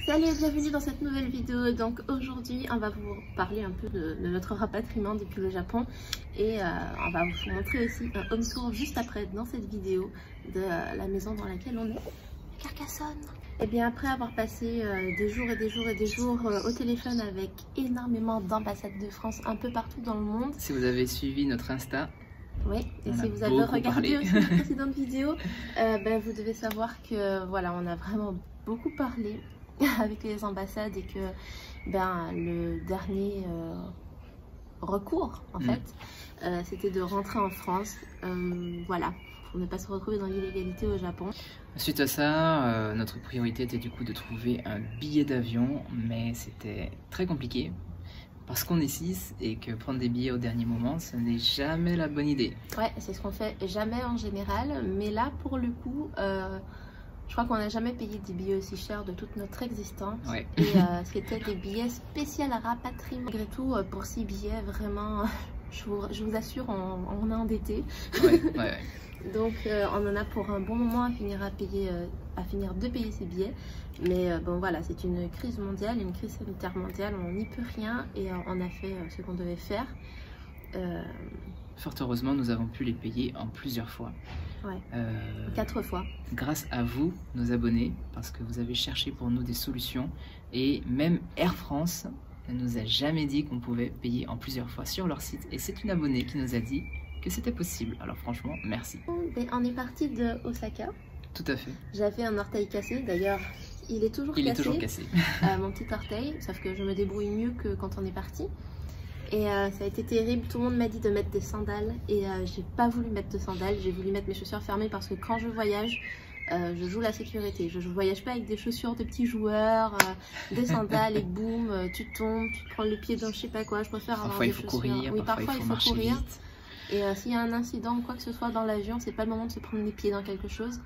Salut et bienvenue dans cette nouvelle vidéo. Donc aujourd'hui on va vous parler un peu de notre rapatriement depuis le Japon et on va vous montrer aussi un home tour juste après dans cette vidéo de la maison dans laquelle on est, Carcassonne. Et bien après avoir passé des jours et des jours et des jours au téléphone avec énormément d'ambassades de France un peu partout dans le monde. Si vous avez suivi notre Insta, oui, et si vous avez regardé aussi les précédentes vidéos, ben, vous devez savoir que voilà, on a vraiment beaucoup parlé avec les ambassades et que ben, le dernier recours en fait, c'était de rentrer en France, voilà, pour ne pas se retrouver dans l'illégalité au Japon. Suite à ça, notre priorité était du coup de trouver un billet d'avion, mais c'était très compliqué. Parce qu'on est 6 et que prendre des billets au dernier moment, ce n'est jamais la bonne idée. Ouais, c'est ce qu'on fait jamais en général, mais là pour le coup, je crois qu'on n'a jamais payé des billets aussi chers de toute notre existence. Ouais. Et c'était des billets spéciaux à rapatriement. Malgré tout, pour 6 billets, vraiment, je vous assure, on est endetté. Ouais. Donc on en a pour un bon moment à finir de payer ces billets. Mais bon voilà, c'est une crise mondiale, une crise sanitaire mondiale, on n'y peut rien et on a fait ce qu'on devait faire. Fort heureusement, nous avons pu les payer en plusieurs fois. Ouais, 4 fois. Grâce à vous, nos abonnés, parce que vous avez cherché pour nous des solutions. Et même Air France ne nous a jamais dit qu'on pouvait payer en plusieurs fois sur leur site. Et c'est une abonnée qui nous a dit que c'était possible. Alors franchement, merci. On est parti de Osaka. Tout à fait. J'avais un orteil cassé, d'ailleurs il est toujours cassé. Mon petit orteil, sauf que je me débrouille mieux que quand on est parti. Et ça a été terrible, tout le monde m'a dit de mettre des sandales et j'ai pas voulu mettre de sandales, j'ai voulu mettre mes chaussures fermées parce que quand je voyage, je joue la sécurité. Je voyage pas avec des chaussures de petits joueurs, des sandales et boum, tu tombes, tu te prends le pied dans je sais pas quoi. Je préfère avoir des chaussures. Courir, oui, parfois il faut courir. Vite. Et s'il y a un incident ou quoi que ce soit dans l'avion, c'est pas le moment de se prendre les pieds dans quelque chose.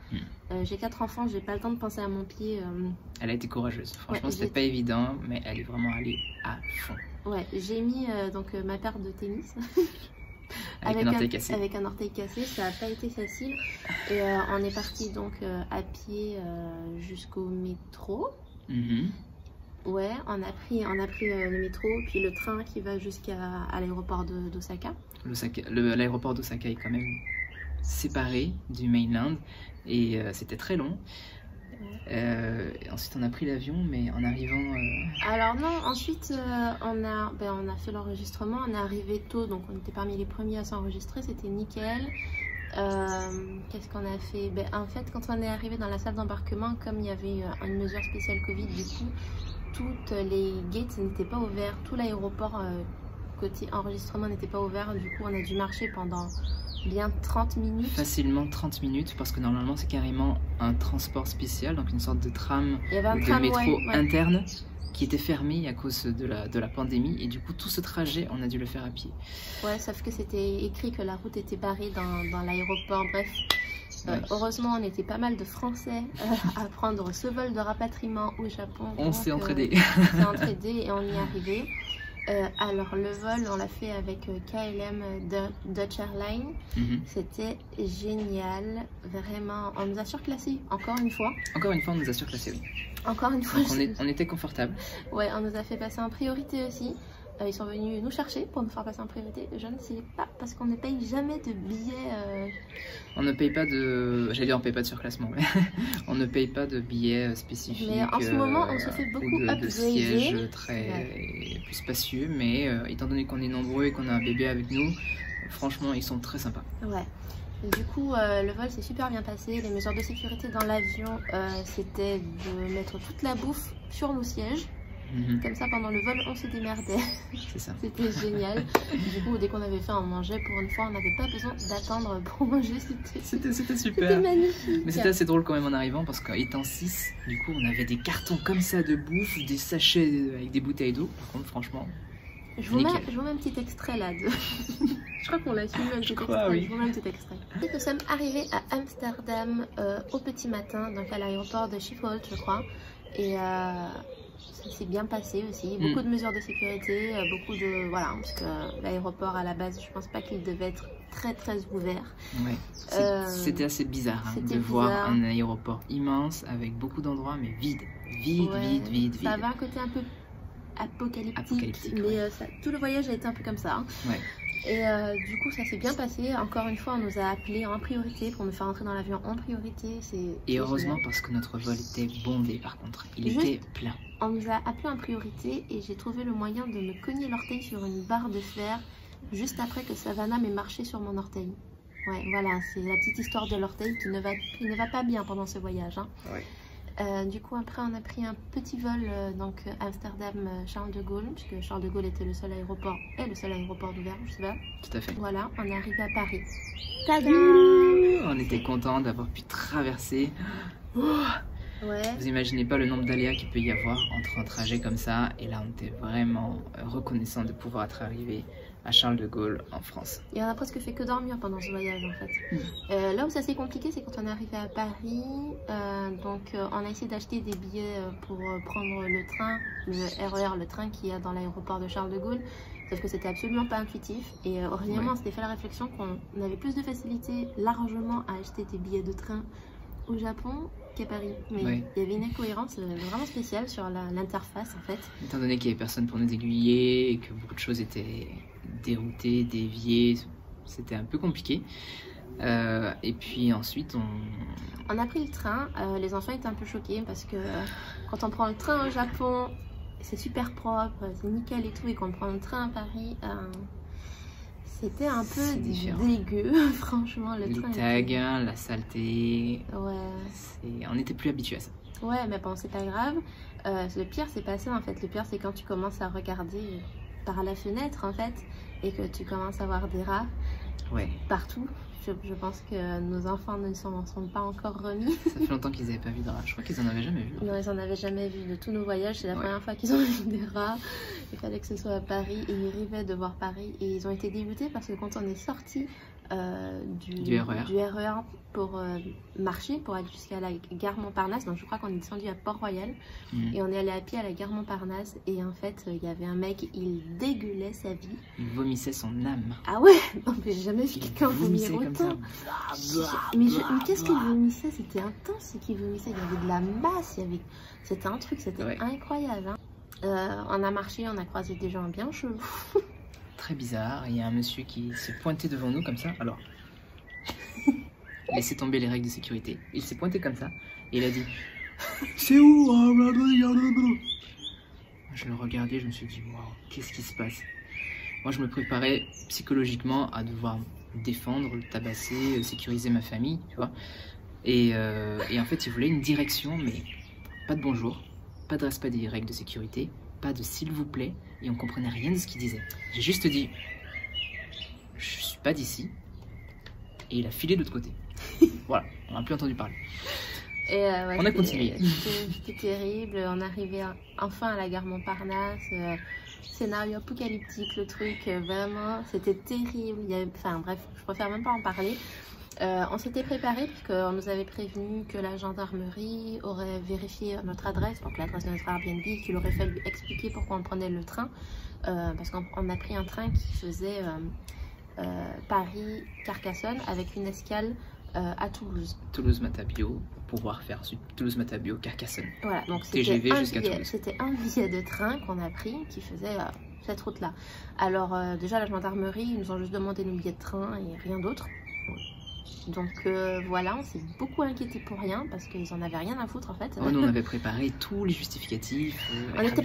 J'ai 4 enfants, j'ai pas le temps de penser à mon pied. Elle a été courageuse, franchement c'était pas évident, mais elle est vraiment allée à fond. Ouais, j'ai mis donc ma paire de tennis avec un orteil cassé. Avec un orteil cassé, ça n'a pas été facile. Et on est parti donc à pied jusqu'au métro. Ouais, on a pris le métro, puis le train qui va jusqu'à l'aéroport d'Osaka. L'aéroport d'Osaka est quand même séparé du mainland et c'était très long. Ensuite on a pris l'avion, mais en arrivant... Alors non, ensuite on a fait l'enregistrement, on est arrivé tôt, donc on était parmi les premiers à s'enregistrer, c'était nickel. Qu'est-ce qu'on a fait? En fait, quand on est arrivé dans la salle d'embarquement, comme il y avait une mesure spéciale Covid, du coup, toutes les gates n'étaient pas ouvertes, tout l'aéroport côté enregistrement n'était pas ouvert, du coup on a dû marcher pendant bien 30 minutes. Facilement 30 minutes, parce que normalement c'est carrément un transport spécial, donc une sorte de tram ou de métro interne qui était fermé à cause de la pandémie, et du coup tout ce trajet on a dû le faire à pied. Ouais, sauf que c'était écrit que la route était barrée dans l'aéroport, bref. Heureusement, on était pas mal de Français à prendre ce vol de rapatriement au Japon. On s'est entraidés. On s'est entraidés et on y est arrivé. Alors le vol, on l'a fait avec KLM Dutch Airlines. C'était génial, vraiment. On nous a surclassé encore une fois. Encore une fois, on nous a surclassé, oui. Encore une fois. Donc on était confortable. Ouais, on nous a fait passer en priorité aussi. Ils sont venus nous chercher pour nous faire passer en priorité. Je ne sais pas, parce qu'on ne paye jamais de billets. On ne paye pas de... J'allais dire on ne paye pas de surclassement, mais on ne paye pas de billets spécifiques. Mais en ce moment, on se fait beaucoup de sièges très plus spacieux, mais étant donné qu'on est nombreux et qu'on a un bébé avec nous, franchement, ils sont très sympas. Ouais. Du coup, le vol s'est super bien passé. Les mesures de sécurité dans l'avion, c'était de mettre toute la bouffe sur nos sièges. Comme ça, pendant le vol, on se démerdait. C'est ça. C'était génial. Du coup, dès qu'on avait faim, on mangeait. Pour une fois, on n'avait pas besoin d'attendre pour manger. C'était super. C'était magnifique. Mais c'était assez drôle quand même en arrivant, parce qu'étant 6, du coup, on avait des cartons comme ça de bouffe, des sachets avec des bouteilles d'eau. Par contre, franchement... Je vous mets un petit extrait là. Je crois qu'on l'a filmé un petit extrait. Oui. Je vous mets un petit extrait. Nous sommes arrivés à Amsterdam au petit matin, donc à l'aéroport de Schiphol, je crois. Et ça s'est bien passé aussi. Beaucoup de mesures de sécurité, beaucoup de... Voilà, parce que l'aéroport à la base, je pense pas qu'il devait être très ouvert. Ouais. C'était assez bizarre de voir un aéroport immense avec beaucoup d'endroits mais vide. Vide. Ça avait un côté un peu apocalyptique mais tout le voyage a été un peu comme ça. Ouais. Et du coup ça s'est bien passé. Encore une fois on nous a appelés en priorité pour nous faire entrer dans l'avion en priorité. Et heureusement parce que notre vol était bondé par contre, il était plein. On nous a appelés en priorité et j'ai trouvé le moyen de me cogner l'orteil sur une barre de fer juste après que Savannah m'ait marché sur mon orteil. Ouais, voilà, c'est la petite histoire de l'orteil qui ne va pas bien pendant ce voyage. Ouais. Du coup, après, on a pris un petit vol, donc Amsterdam-Charles de Gaulle, puisque Charles de Gaulle était le seul aéroport, d'ouvert, je sais pas. Tout à fait. Voilà, on est arrivé à Paris. Tada! On était content d'avoir pu traverser. Ouais. Vous imaginez pas le nombre d'aléas qu'il peut y avoir entre un trajet comme ça, et là on était vraiment reconnaissant de pouvoir être arrivé à Charles de Gaulle en France. Et on a presque fait que dormir pendant ce voyage en fait. Là où ça s'est compliqué, c'est quand on est arrivé à Paris, on a essayé d'acheter des billets pour prendre le train, le RER, le train qu'il y a dans l'aéroport de Charles de Gaulle, sauf que c'était absolument pas intuitif. Et heureusement, on s'était fait la réflexion qu'on avait plus de facilité largement à acheter des billets de train au Japon qu'à Paris. Mais il y avait une incohérence vraiment spéciale sur l'interface en fait. Étant donné qu'il n'y avait personne pour nous aiguiller et que beaucoup de choses étaient déroutées, déviées, c'était un peu compliqué. Et puis ensuite on a pris le train. Les enfants étaient un peu choqués parce que quand on prend le train au Japon, c'est super propre, c'est nickel et tout, et quand on prend le train à Paris, c'était un peu dégueu, franchement. Le train tags, la saleté. Ouais. On n'était plus habitués à ça. Ouais, mais bon, c'est pas grave. Le pire, c'est pas ça en fait. Le pire, c'est quand tu commences à regarder par la fenêtre en fait, et que tu commences à voir des rats partout. Je pense que nos enfants ne s'en sont pas encore remis. Ça fait longtemps qu'ils n'avaient pas vu de rats. Je crois qu'ils en avaient jamais vu. Non, ils en avaient jamais vu. De tous nos voyages, c'est la première fois qu'ils ont vu des rats. Il fallait que ce soit à Paris. Et ils rêvaient de voir Paris. Et ils ont été dégoûtés parce que quand on est sorti du RER pour marcher, pour aller jusqu'à la gare Montparnasse, donc je crois qu'on est descendu à Port-Royal et on est allé à pied à la gare Montparnasse, et en fait il y avait un mec, il dégueulait sa vie, il vomissait son âme. Ah ouais, non mais j'ai jamais vu quelqu'un vomir autant. Mais qu'est-ce qu'il vomissait, c'était intense ce qu'il vomissait, il y avait de la masse, c'était un truc, c'était incroyable hein. On a marché, on a croisé des gens bien chelous. Très bizarre, il y a un monsieur qui s'est pointé devant nous comme ça, alors laissez tomber les règles de sécurité, il s'est pointé comme ça et il a dit c'est où? Je le regardais, je me suis dit waouh, qu'est-ce qui se passe? Moi je me préparais psychologiquement à devoir me défendre, le tabasser, sécuriser ma famille, tu vois, et en fait il voulait une direction, mais pas de bonjour, pas de respect des règles de sécurité, pas de s'il vous plaît, et on comprenait rien de ce qu'il disait. J'ai juste dit je suis pas d'ici, et il a filé de l'autre côté. Voilà, on n'a plus entendu parler. Et on a continué. C'était terrible, on arrivait enfin à la gare Montparnasse, scénario apocalyptique, le truc, vraiment, c'était terrible. Enfin bref, je préfère même pas en parler. On s'était préparé parce qu'on nous avait prévenu que la gendarmerie aurait vérifié notre adresse, donc l'adresse de notre Airbnb, qu'il aurait fallu expliquer pourquoi on prenait le train, parce qu'on a pris un train qui faisait Paris-Carcassonne avec une escale à Toulouse. Toulouse-Matabio, pour pouvoir faire ensuite Toulouse-Matabio-Carcassonne. Voilà, donc TGV jusqu'à Toulouse. C'était un billet de train qu'on a pris qui faisait cette route-là. Alors déjà la gendarmerie, ils nous ont juste demandé nos billets de train et rien d'autre. Donc voilà, on s'est beaucoup inquiété pour rien parce qu'ils en avaient rien à foutre en fait. Oh, nous on avait préparé tous les justificatifs, on était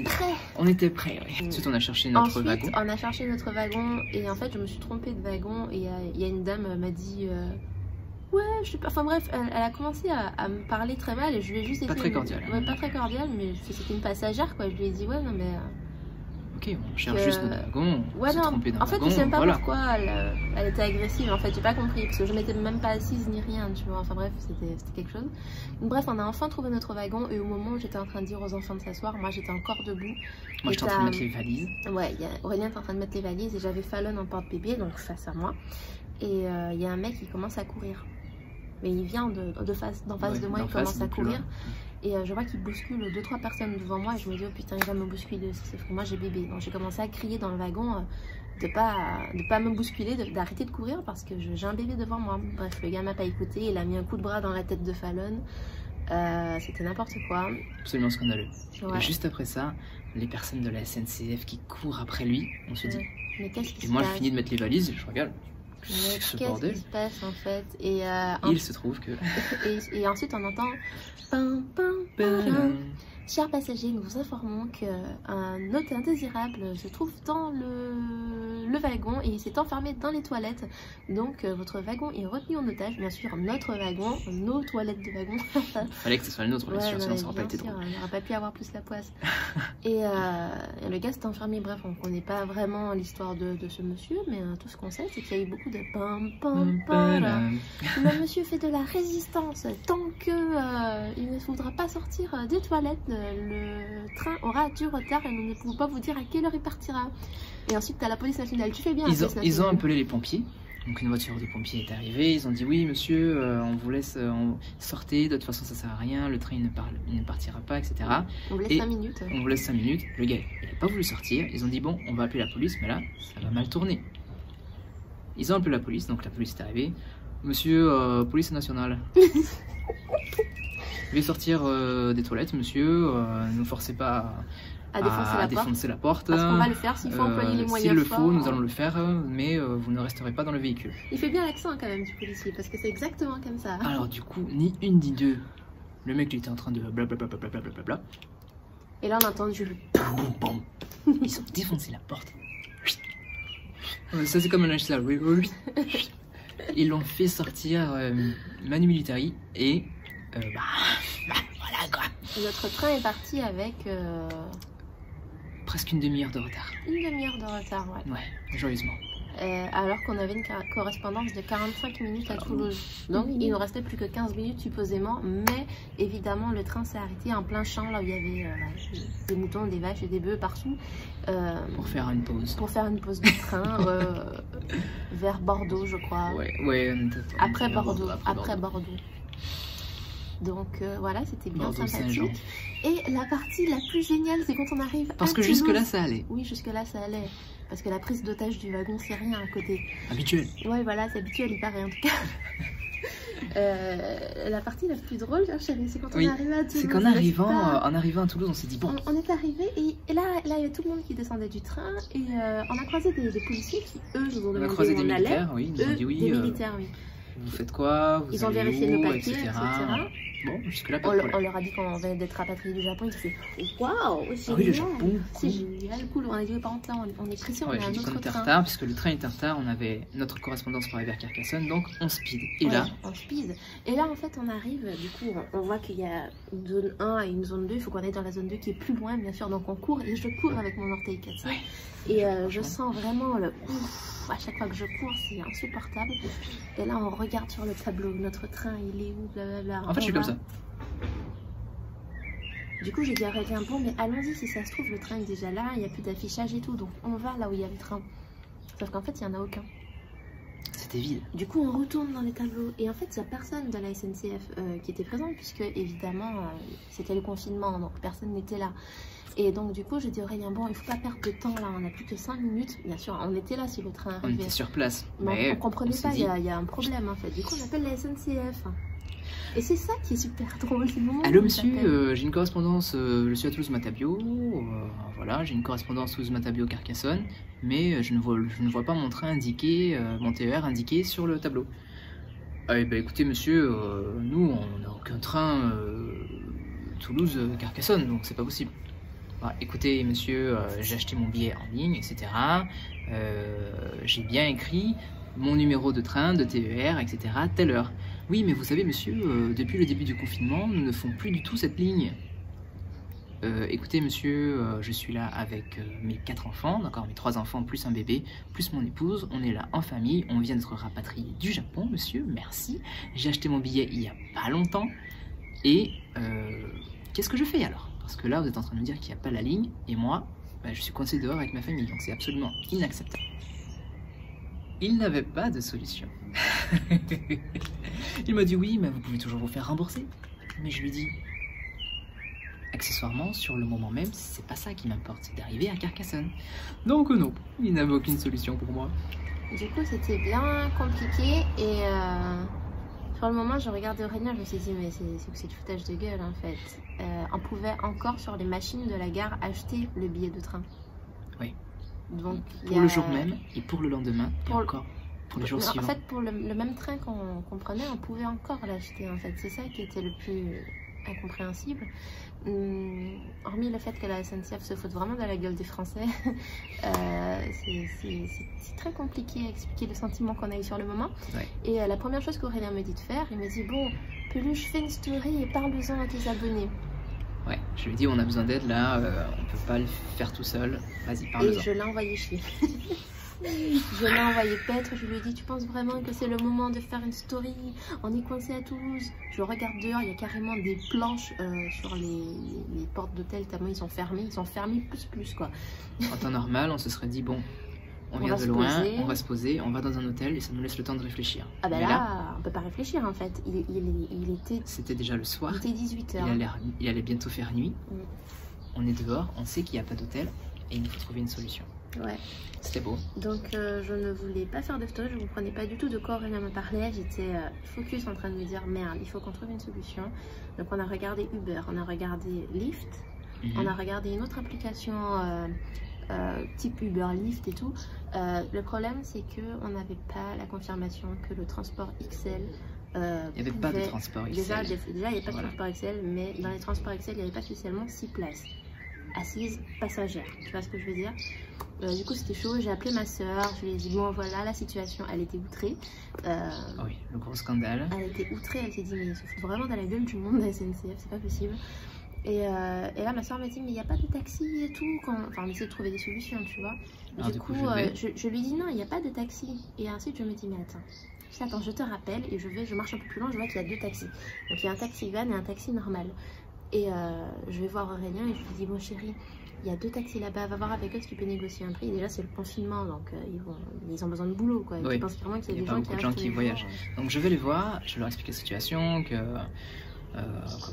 prêts, on était prêts. Ouais. Ensuite on a cherché notre wagon. On a cherché notre wagon et en fait je me suis trompée de wagon et il y a une dame m'a dit ouais je sais pas, enfin bref elle a commencé à me parler très mal et je lui ai juste pas très cordial. Ouais, pas très cordial, mais c'était une passagère quoi. Je lui ai dit ouais non mais ok, on cherche juste notre wagon, ouais, non, en fait, je sais même pas pourquoi elle était agressive, en fait, j'ai pas compris, parce que je m'étais même pas assise ni rien, tu vois, enfin bref, c'était quelque chose. Donc, bref, on a enfin trouvé notre wagon, et au moment où j'étais en train de dire aux enfants de s'asseoir, moi j'étais encore debout. Moi j'étais en train de mettre les valises. Ouais, Aurélien était en train de mettre les valises, et j'avais Fallon en porte-bébé, donc face à moi, et il y a un mec qui commence à courir. Mais il vient d'en face de moi, il commence à courir. Et je vois qu'il bouscule 2-3 personnes devant moi et je me dis oh putain il va me bousculer aussi, c'est que moi j'ai bébé. Donc j'ai commencé à crier dans le wagon de pas me bousculer, d'arrêter de courir parce que j'ai un bébé devant moi. Bref, le gars m'a pas écouté, il a mis un coup de bras dans la tête de Fallon. C'était n'importe quoi. Absolument scandaleux. Ouais. Et juste après ça, les personnes de la SNCF qui courent après lui, on se dit. Mais qu'est-ce qui Et se moi, passe? je finis de mettre les valises, je regarde. Qu'est-ce qui se passe en fait? Et il se trouve que. et ensuite on entend. Pam, pam, pam. Chers passagers, nous vous informons qu'un hôte indésirable se trouve dans le wagon et il s'est enfermé dans les toilettes. Donc votre wagon est retenu en otage. Bien sûr, notre wagon, nos toilettes de wagon. Fallait que ce soit le nôtre, bien sûr, sinon ça n'aurait pas été sûr, drôle. Il n'aurait pas pu avoir plus la poisse. Et le gars s'est enfermé. Bref, on ne connaît pas vraiment l'histoire de ce monsieur, mais tout ce qu'on sait, c'est qu'il y a eu beaucoup de pam pam pam. Le monsieur fait de la résistance tant que il ne voudra pas sortir des toilettes. Le train aura du retard et nous ne pouvons pas vous dire à quelle heure il partira. Et ensuite, tu as la police nationale. Tu fais bien. Ils ont appelé les pompiers. Donc une voiture de pompiers est arrivée. Ils ont dit oui, monsieur, on vous laisse sortir. De toute façon, ça sert à rien. Le train il ne partira pas, etc. On vous laisse 5 minutes. On vous laisse 5 minutes. Le gars, il n'a pas voulu sortir. Ils ont dit bon, on va appeler la police, mais là, ça va mal tourner. Ils ont appelé la police. Donc la police est arrivée. Monsieur, police nationale. Veuillez sortir des toilettes, monsieur. Ne forcez pas à défoncer la porte. Parce qu'on va le faire s'il faut employer les moyens. S'il le faut, nous allons le faire, mais vous ne resterez pas dans le véhicule. Il fait bien l'accent quand même du policier, parce que c'est exactement comme ça. Alors du coup, ni une ni deux. Le mec il était en train de blablabla. Et là on entend du... Ils ont défoncé la porte. Ça c'est comme un linge sale. Ils l'ont fait sortir Manu Militari et... voilà quoi. Notre train est parti avec... presque une demi-heure de retard. Une demi-heure de retard, ouais. Ouais, joyeusement. Alors qu'on avait une correspondance de 45 minutes à Toulouse. Donc il nous restait plus que 15 minutes supposément. Mais évidemment le train s'est arrêté en plein champ, là où il y avait des moutons, des vaches et des bœufs partout. Pour faire une pause. Pour faire une pause de train vers Bordeaux, je crois. Ouais. Après Bordeaux. Après Bordeaux. Donc voilà, c'était bien sympathique. Et la partie la plus géniale, c'est quand on arrive parce que jusque-là, ça allait. Oui, jusque-là, ça allait. Parce que la prise d'otage du wagon, c'est rien à côté. Habituel. Ouais, voilà, c'est habituel, il paraît en tout cas. La partie la plus drôle, chérie, c'est quand on est arrivé à Toulouse. C'est qu'en arrivant à Toulouse, on s'est dit bon. On est arrivé et là, il y a tout le monde qui descendait du train et on a croisé des policiers qui, eux, nous ont demandé où on allait. Militaires, oui. Ils ont dit oui. Des militaires, oui. Vous faites quoi? Ils ont vérifié nos papiers, etc. Bon, jusque-là, on leur a dit qu'on venait d'être rapatriés du Japon. Ils ont fait waouh, c'est oui, le Japon, c'est génial, cool. On a dit par contre là, on est pressé, on a un autre train. Retard, puisque le train était en retard, on avait notre correspondance pour arriver à Carcassonne, donc on speed. Et là, on speed. Et là, en fait, on arrive, du coup, on voit qu'il y a une zone 1 et une zone 2. Il faut qu'on aille dans la zone 2 qui est plus loin, bien sûr. Donc on court et je cours avec mon orteil cassé. Et je sens vraiment le ouf, à chaque fois que je cours, c'est insupportable. Et là, on regarde sur le tableau, notre train, il est où, blablabla. En fait, je suis comme ça. Du coup, j'ai dit arrêtez un peu, mais allons-y, si ça se trouve, le train est déjà là, il n'y a plus d'affichage et tout, donc on va là où il y a le train. Sauf qu'en fait, il n'y en a aucun. C'était vide. Du coup, on retourne dans les tableaux, et en fait, il n'y a personne de la SNCF qui était présente, puisque évidemment, c'était le confinement, donc personne n'était là. Et donc, du coup, j'ai dit Aurélien, bon, il ne faut pas perdre de temps là, on n'a plus que 5 minutes. Bien sûr, on était là si le train arrivait. On était sur place. Mais on ne comprenait pas, il y a un problème en fait. Du coup, on appelle la SNCF. Et c'est ça qui est super drôle. Allô monsieur, j'ai une correspondance, je suis à Toulouse-Matabiau, voilà, j'ai une correspondance Toulouse-Matabiau-Carcassonne, mais je ne vois pas mon train indiqué, mon TER indiqué sur le tableau. Eh ben, écoutez monsieur, nous on n'a aucun train Toulouse-Carcassonne, donc c'est pas possible. Bah, écoutez monsieur, j'ai acheté mon billet en ligne, etc. J'ai bien écrit mon numéro de train, de TER, etc. telle heure. Oui, mais vous savez, monsieur, depuis le début du confinement, nous ne font plus du tout cette ligne. Écoutez, monsieur, je suis là avec mes 4 enfants, d'accord, mes 3 enfants, plus un bébé, plus mon épouse. On est là en famille, on vient d'être rapatrié du Japon, monsieur, merci. J'ai acheté mon billet il n'y a pas longtemps. Et qu'est-ce que je fais alors? Parce que là, vous êtes en train de me dire qu'il n'y a pas la ligne, et moi, je suis coincé dehors avec ma famille, donc c'est absolument inacceptable. Il n'avait pas de solution. Il m'a dit oui, mais vous pouvez toujours vous faire rembourser. Mais je lui dis, accessoirement, sur le moment même, c'est pas ça qui m'importe, c'est d'arriver à Carcassonne. Donc non, il n'avait aucune solution pour moi. Du coup, c'était bien compliqué et sur le moment, je regardais Aurélien, je me suis dit, mais c'est du foutage de gueule en fait. On pouvait encore sur les machines de la gare acheter le billet de train. Oui. Donc, pour le jour même et pour le lendemain, et encore pour les jours suivants. En fait, pour le même train qu'on prenait, on pouvait encore l'acheter en fait. C'est ça qui était le plus incompréhensible. Hormis le fait que la SNCF se fout vraiment de la gueule des Français, c'est très compliqué à expliquer le sentiment qu'on a eu sur le moment. Ouais. Et la première chose qu'Aurélien me dit de faire, il me dit bon, Peluche, fais une story et parle-en à tes abonnés. Ouais, je lui ai dit on a besoin d'aide là, on peut pas le faire tout seul, vas-y parle-en. Et je l'ai envoyé chier. Je l'ai envoyé paître, je lui ai dit tu penses vraiment que c'est le moment de faire une story? On est coincé à Toulouse. Je regarde dehors, il y a carrément des planches sur les portes d'hôtel tellement ils sont fermés plus quoi. En temps normal, on se serait dit bon, on vient de loin, on va se poser, on va dans un hôtel et ça nous laisse le temps de réfléchir. Ah bah là, on peut pas réfléchir en fait. Il était... C'était déjà le soir. Il était 18 h. Il allait bientôt faire nuit. On est dehors, on sait qu'il n'y a pas d'hôtel et il nous faut trouver une solution. Ouais. C'était beau. Donc je ne voulais pas faire de story, je ne comprenais pas du tout de quoi Aurélien me parlait. J'étais focus en train de me dire merde, il faut qu'on trouve une solution. Donc on a regardé Uber, on a regardé Lyft, on a regardé une autre application type Uber, Lyft et tout. Le problème c'est qu'on n'avait pas la confirmation que le transport XL il n'y avait pas de transport XL. Déjà il n'y avait pas de transport XL, mais dans les transports XL, il n'y avait pas spécialement 6 places assises passagères. Tu vois ce que je veux dire? Du coup, c'était chaud. J'ai appelé ma soeur. Je lui ai dit bon, voilà la situation. Elle était outrée. Oui, le gros scandale. Elle était outrée. Elle s'est dit mais il se fout vraiment dans la gueule du monde de la SNCF, c'est pas possible. Et là, ma soeur m'a dit mais il n'y a pas de taxi et tout. Enfin, on essaie de trouver des solutions, tu vois. Alors, du coup, je lui dis non, il n'y a pas de taxi. Et ensuite, je me dis mais attends, je te rappelle et je marche un peu plus loin. Je vois qu'il y a 2 taxis. Donc il y a un taxi van et un taxi normal. Et je vais voir Aurélien et je lui dis bon chérie, il y a 2 taxis là-bas, va voir avec eux si tu peux négocier un prix. Et déjà c'est le confinement donc ils ont besoin de boulot quoi. Oui. Je pense vraiment qu'il y a des gens qui voyagent. Donc je vais les voir, je vais leur expliquer la situation,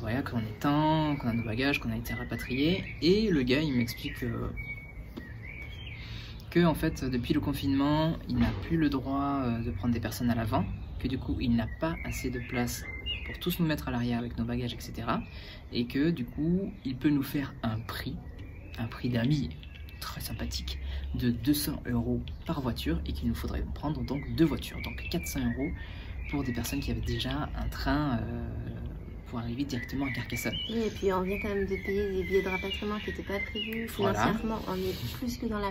voilà, qu'on est temps, qu'on a nos bagages, qu'on a été rapatriés. Et le gars il m'explique que en fait depuis le confinement il n'a plus le droit de prendre des personnes à l'avant, que du coup il n'a pas assez de place pour tous nous mettre à l'arrière avec nos bagages, etc. Et que du coup, il peut nous faire un prix d'amis très sympathique de 200 € par voiture et qu'il nous faudrait prendre donc 2 voitures, donc 400 € pour des personnes qui avaient déjà un train pour arriver directement à Carcassonne. Oui, et puis on vient quand même de payer des billets de rapatriement qui n'étaient pas prévus. Financièrement, on est plus que dans la...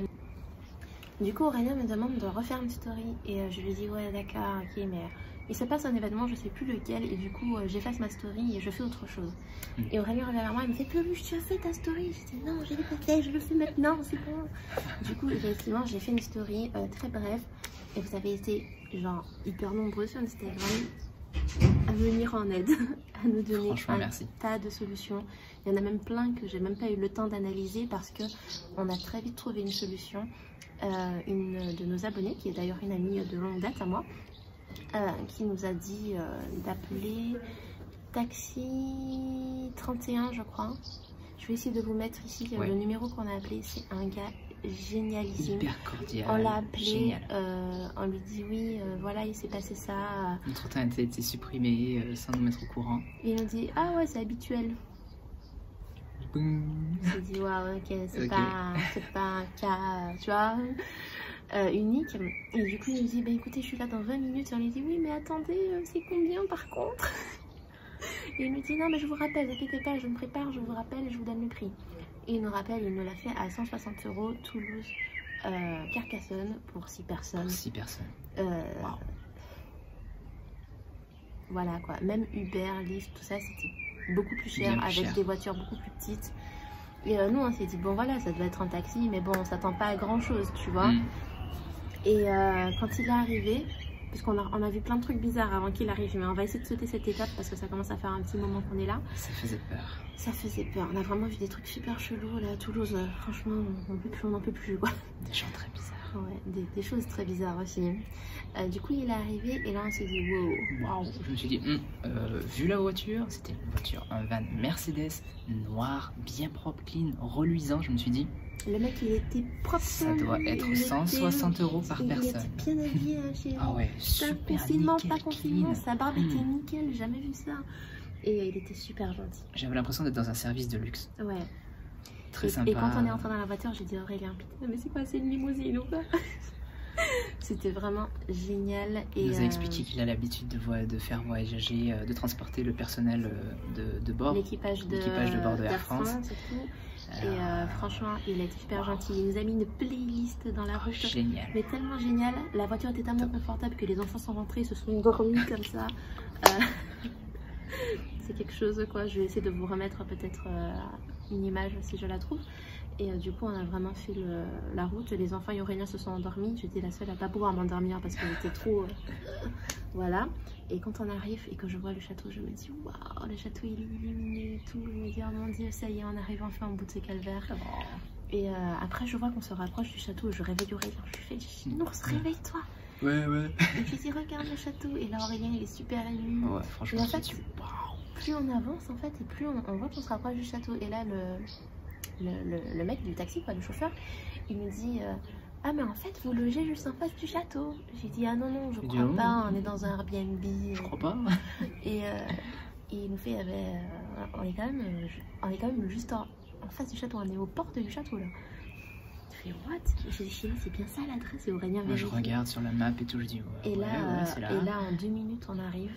Du coup, Aurélien me demande de refaire une story et je lui dis ouais d'accord, ok, mais... Il se passe un événement, je sais plus lequel, et du coup j'efface ma story et je fais autre chose. Et Aurélien revient vers moi, il me fait Peluche, tu as fait ta story? Je dis non, je l'ai pas fait, je le fais maintenant, c'est bon. Du coup, effectivement, j'ai fait une story très brève, et vous avez été genre hyper nombreux sur Instagram à venir en aide, à nous donner un tas de solutions. Il y en a même plein que j'ai même pas eu le temps d'analyser parce que on a très vite trouvé une solution. Une de nos abonnés, qui est d'ailleurs une amie de longue date à moi, qui nous a dit d'appeler Taxi 31 je crois. Je vais essayer de vous mettre ici le numéro qu'on a appelé. C'est un gars génialissime, hyper cordial. On l'a appelé, on lui dit oui voilà il s'est passé ça, notre train a été supprimé sans nous mettre au courant. Et il nous dit ah ouais c'est habituel. J'ai dit waouh ok, c'est pas un cas tu vois unique. Et du coup il nous dit bah écoutez je suis là dans 20 minutes. Et on lui dit oui mais attendez c'est combien par contre? Et il nous dit non mais je vous rappelle, n'inquiétez pas, je me prépare, je vous rappelle et je vous donne le prix. Et il nous rappelle, il nous l'a fait à 160 € Toulouse Carcassonne pour 6 personnes. Pour 6 personnes. Wow. Voilà quoi, même Uber, Lyft, tout ça c'était beaucoup plus cher, avec des voitures beaucoup plus petites. Et nous on s'est dit bon voilà ça devait être un taxi mais bon on s'attend pas à grand chose tu vois. Et quand il est arrivé, parce qu'on a vu plein de trucs bizarres avant qu'il arrive, mais on va essayer de sauter cette étape parce que ça commence à faire un petit moment qu'on est là. Ça faisait peur. Ça faisait peur, on a vraiment vu des trucs super chelous là à Toulouse, franchement on n'en peut plus quoi. Des gens très bizarres. Ouais, des choses très bizarres aussi. Du coup, il est arrivé et là, on s'est dit wow. Je me suis dit, vu la voiture, c'était une voiture, un van Mercedes noir, bien propre, clean, reluisant. Je me suis dit, le mec, il était propre. Ça doit être 160 € par personne. Il était bien habillé, hein, chérie. Ah ouais, super confinement, nickel, pas confinement, clean. sa barbe était nickel, j'ai jamais vu ça. Et il était super gentil. J'avais l'impression d'être dans un service de luxe. Ouais. Très sympa. Et quand on est entré dans la voiture, j'ai dit Aurélien, putain, mais c'est quoi, c'est une limousine ou quoi? C'était vraiment génial. Et il nous a expliqué qu'il a l'habitude de faire voyager, de transporter le personnel de bord. L'équipage de bord de Air France. Et tout. Et franchement, il a été super gentil. Il nous a mis une playlist dans la route. Génial. Mais tellement génial. La voiture était tellement confortable que les enfants sont rentrés, se sont endormis comme ça. C'est quelque chose, quoi. Je vais essayer de vous remettre peut-être une image si je la trouve. Et du coup, on a vraiment fait la route. Les enfants et Aurélien se sont endormis. J'étais la seule à pas pouvoir m'endormir parce qu'elle était trop... Voilà. Et quand on arrive et que je vois le château, je me dis waouh, le château il est illuminé et tout. Je me dis oh mon dieu, ça y est, on arrive enfin au bout de ce calvaire. Et après, je vois qu'on se rapproche du château. Je réveille Aurélien. Je lui fais Nours, réveille-toi. Ouais. Et je lui dis regarde le château. Et là, Aurélien il est super ému. Ouais, franchement, en fait, plus on avance en fait, et plus on voit qu'on se rapproche du château. Et là, le mec du taxi, quoi, le chauffeur, il me dit ah mais en fait vous logez juste en face du château. J'ai dit ah non je crois pas, on est dans un Airbnb. Je crois pas. Et il nous fait on est quand même juste en face du château, on est aux portes du château là. Je fais what? J'ai dit chérie c'est bien ça l'adresse. Et Aurélien moi je regarde sur la map et tout, je dis ouais, et là en 2 minutes on arrive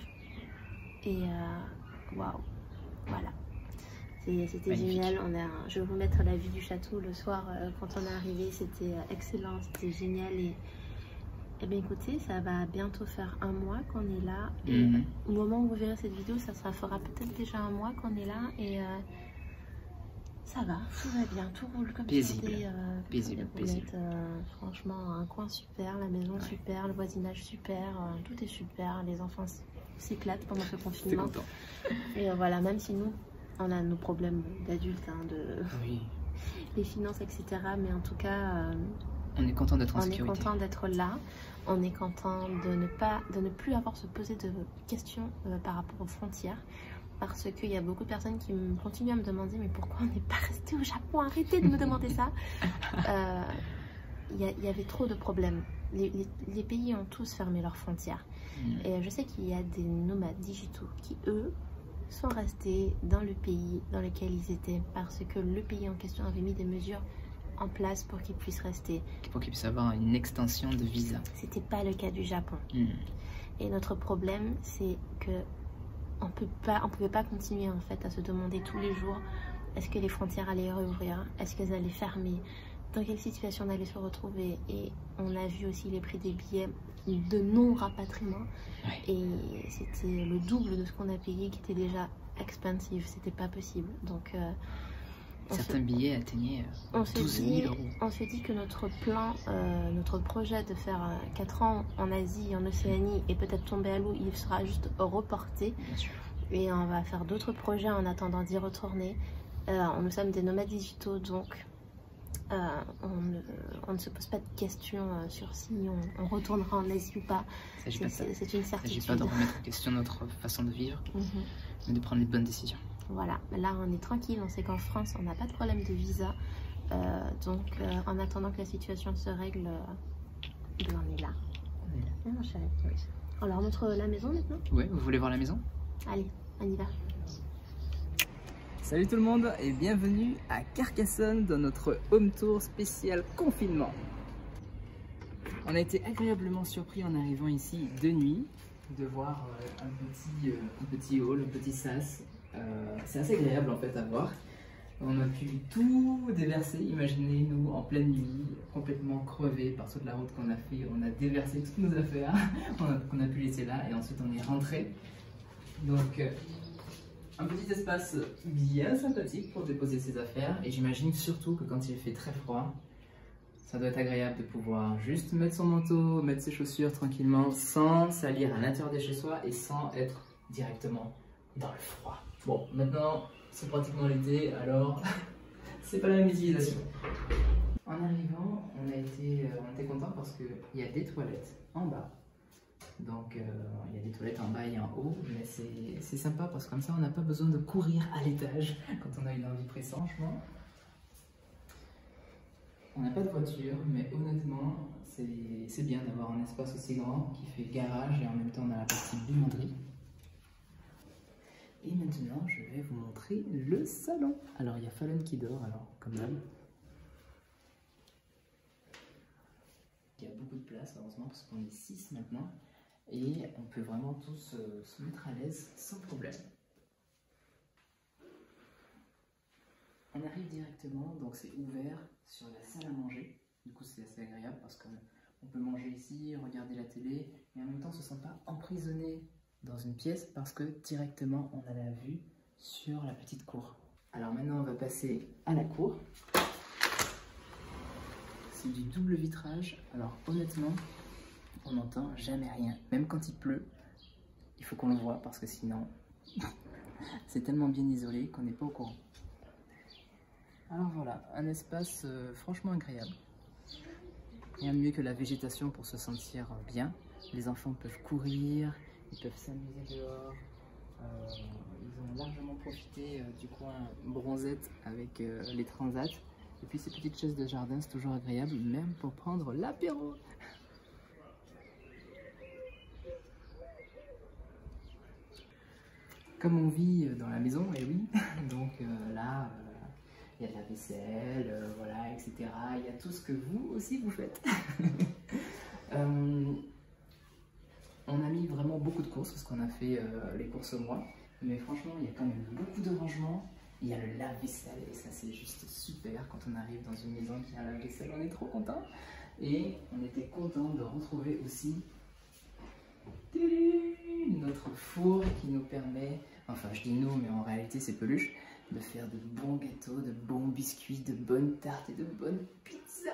et waouh, voilà. C'était génial. Je vais vous mettre la vue du château le soir quand on est arrivé. C'était excellent, c'était génial. Et bien écoutez, ça va bientôt faire 1 mois qu'on est là. Et au moment où vous verrez cette vidéo, ça fera peut-être déjà 1 mois qu'on est là. Et ça va, tout va bien, tout roule comme paisible. Paisible. Franchement, un coin super, la maison super, le voisinage super, tout est super. Les enfants s'éclatent pendant ce confinement. Et voilà, même si nous... on a nos problèmes d'adultes, les finances, etc. Mais en tout cas, on est content d'être en sécurité. On est content d'être là. On est content de ne plus avoir se poser de questions par rapport aux frontières. Parce qu'il y a beaucoup de personnes qui continuent à me demander mais pourquoi on n'est pas resté au Japon? Arrêtez de me demander ça. Il y avait trop de problèmes. Les pays ont tous fermé leurs frontières. Et je sais qu'il y a des nomades digitaux qui, eux, sont restés dans le pays dans lequel ils étaient parce que le pays en question avait mis des mesures en place pour qu'ils puissent rester. Pour qu'ils puissent avoir une extension de visa. C'était pas le cas du Japon. Et notre problème, c'est que on pouvait pas continuer en fait à se demander tous les jours est-ce que les frontières allaient rouvrir, est-ce qu'elles allaient fermer, dans quelle situation on allait se retrouver. Et on a vu aussi les prix des billets de non-rapatriement. Et c'était le double de ce qu'on a payé qui était déjà expensive, c'était pas possible. Donc certains billets atteignaient 12 000 €. On s'est dit que notre plan, notre projet de faire 4 ans en Asie, en Océanie et peut-être tomber à l'eau, il sera juste reporté. Bien sûr. Et on va faire d'autres projets en attendant d'y retourner. Nous sommes des nomades digitaux, donc on ne se pose pas de questions sur si on retournera en Asie ou pas. C'est une certitude. Il ne s'agit pas de remettre en question notre façon de vivre, mais de prendre les bonnes décisions. Voilà, là on est tranquille, on sait qu'en France on n'a pas de problème de visa. Donc en attendant que la situation se règle, on est là. Ah, mon chéri. On leur montre la maison maintenant? Oui, vous voulez voir la maison? Allez, on y va. Salut tout le monde et bienvenue à Carcassonne dans notre home tour spécial confinement. On a été agréablement surpris en arrivant ici de nuit de voir un petit hall, un petit sas. C'est assez agréable en fait à voir. On a pu tout déverser, imaginez-nous en pleine nuit, complètement crevés par toute la route qu'on a fait. On a déversé toutes nos affaires qu'on a pu laisser là et ensuite on est rentré. Donc un petit espace bien sympathique pour déposer ses affaires et j'imagine surtout que quand il fait très froid, ça doit être agréable de pouvoir juste mettre son manteau, mettre ses chaussures tranquillement sans salir à l'intérieur de chez soi et sans être directement dans le froid. Bon, maintenant c'est pratiquement l'été, alors c'est pas la même utilisation. En arrivant, on était content parce qu'il y a des toilettes en bas. Donc il y a des toilettes en bas et en haut, mais c'est sympa parce que comme ça on n'a pas besoin de courir à l'étage quand on a une envie pressante. Franchement, on n'a pas de voiture, mais honnêtement c'est bien d'avoir un espace aussi grand qui fait garage et en même temps on a la partie buanderie. Et maintenant je vais vous montrer le salon. Alors il y a Fallon qui dort, alors comme d'hab. Il y a beaucoup de place heureusement parce qu'on est 6 maintenant. Et on peut vraiment tous se mettre à l'aise sans problème. On arrive directement, donc c'est ouvert sur la salle à manger. Du coup c'est assez agréable parce qu'on peut manger ici, regarder la télé, et en même temps on ne se sent pas emprisonné dans une pièce parce que directement on a la vue sur la petite cour. Alors maintenant on va passer à la cour. C'est du double vitrage, alors honnêtement, on n'entend jamais rien. Même quand il pleut, il faut qu'on le voit parce que sinon, c'est tellement bien isolé qu'on n'est pas au courant. Alors voilà, un espace franchement agréable. Rien de mieux que la végétation pour se sentir bien. Les enfants peuvent courir, ils peuvent s'amuser dehors. Ils ont largement profité du coin bronzette avec les transats. Et puis ces petites chaises de jardin, c'est toujours agréable, même pour prendre l'apéro. Comme on vit dans la maison, et oui, donc là, il y a de la vaisselle, voilà, etc. Il y a tout ce que vous aussi vous faites. On a mis vraiment beaucoup de courses parce qu'on a fait les courses au mois. Mais franchement, il y a quand même beaucoup de rangements. Il y a le lave-vaisselle et ça c'est juste super quand on arrive dans une maison qui a un lave-vaisselle, on est trop content. Et on était content de retrouver aussi notre four qui nous permet, enfin je dis nous mais en réalité c'est Peluche, de faire de bons gâteaux, de bons biscuits, de bonnes tartes et de bonnes pizzas.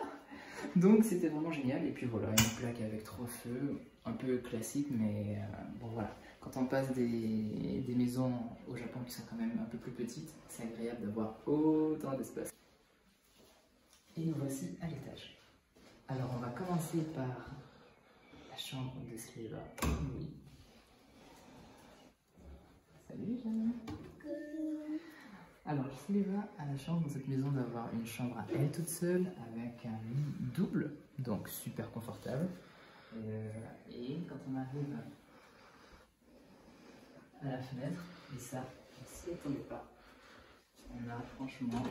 Donc c'était vraiment génial. Et puis voilà, une plaque avec 3 feux, un peu classique, mais bon voilà. Quand on passe des maisons au Japon qui sont quand même un peu plus petites, c'est agréable d'avoir autant d'espace. Et nous voici à l'étage. Alors on va commencer par la chambre de Sleva. Oui. Salut Jeanne. Alors Sleva a la chance dans cette maison d'avoir une chambre à elle toute seule avec un lit double, donc super confortable. Et quand on arrive à la fenêtre, et ça, on ne s'y attendait pas, on a franchement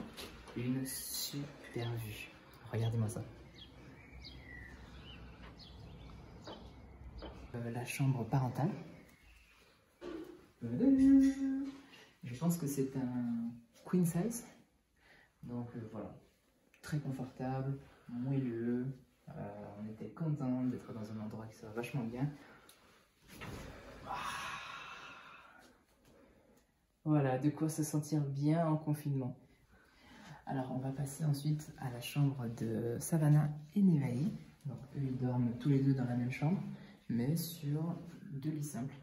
une super vue. Regardez-moi ça. La chambre parentale. Je pense que c'est un queen size. Donc voilà, très confortable, moelleux. On était content d'être dans un endroit qui soit vachement bien. Voilà, de quoi se sentir bien en confinement. Alors on va passer ensuite à la chambre de Savannah et Nevaeh. Donc eux ils dorment tous les deux dans la même chambre, mais sur 2 lits simples.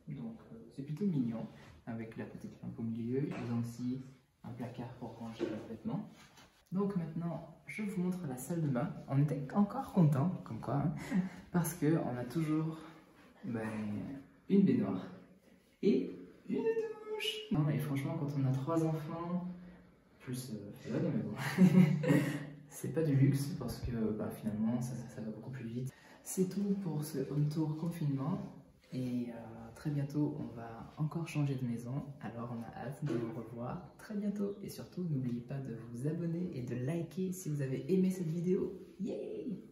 Donc c'est plutôt mignon, avec la petite lampe au milieu. Ils ont aussi un placard pour ranger leurs vêtements. Donc maintenant, je vous montre la salle de bain. On était encore content, comme quoi, hein, parce qu'on a toujours une baignoire et une douche. Non, et franchement, quand on a 3 enfants, plus Fallon, mais bon, c'est pas du luxe parce que finalement, ça va beaucoup plus vite. C'est tout pour ce home tour confinement. Et très bientôt, on va encore changer de maison. Alors, on a hâte de vous revoir très bientôt. Et surtout, n'oubliez pas de vous abonner et de liker si vous avez aimé cette vidéo. Yay!